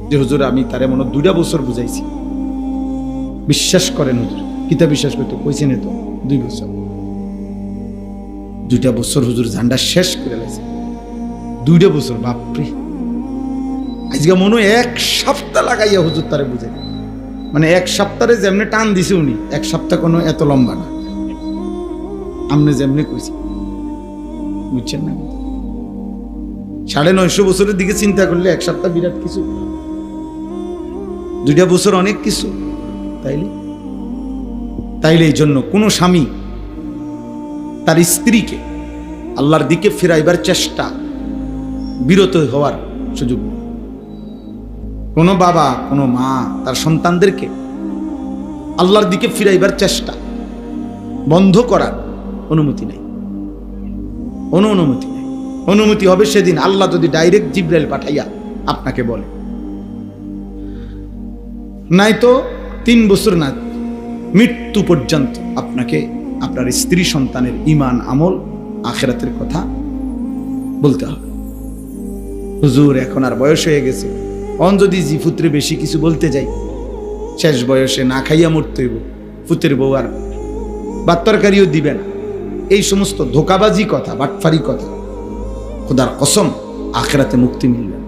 যে হুজুর আমি তারে মনে 2টা বছর বুঝাইছি, বিশ্বাস করেন হুজুর। কিতা বিশ্বাস করতে কইছেন তো 2 বছর, 2টা বছর হুজুর ঝান্ডা শেষ করে গেছে। 2টা বছর বাপরে। আজকে মনে 1 সপ্তাহ লাগাইয়া হুজুর তারে বুঝাই, মানে 1 সপ্তাহে যেমনি টান দিছে উনি, 1 সপ্তাহ কোনো এত লম্বা না, আমনে যেমনি কইছি, বুঝছেন না? 950 বছরের দিকে চিন্তা করলে 1 সপ্তাহ বিরাট কিছু, 2টা বছর অনেক কিছু। তাইলে এই জন্য কোনো স্বামী তার স্ত্রীকে আল্লাহর দিকে ফিরাইবার চেষ্টা বিরত হওয়ার সুযোগ নেই। কোনো বাবা কোনো মা তার সন্তানদেরকে আল্লাহর দিকে ফিরাইবার চেষ্টা বন্ধ করার অনুমতি নেই, কোনো অনুমতি নেই। অনুমতি হবে সেদিন আল্লাহ যদি ডাইরেক্ট জিবরাইল পাঠাইয়া আপনাকে বলে, নাই তো 3 বছর না, মৃত্যু পর্যন্ত আপনাকে আপনার স্ত্রী সন্তানের ঈমান আমল আখিরাতের কথা বলতে হবে। হুজুর এখন আর বয়স হয়ে গেছে, অন যদি জি পুত্রে বেশি কিছু বলতে যাই, শেষ বয়সে না খাইয়া মরতে হইব, পুত্রের বউ আর ভাত তরকারিও দিবে না, এই সমস্ত ধোকাবাজি কথা, বাটফারি কথা, খোদার কসম আখিরাতে মুক্তি মিলবে না।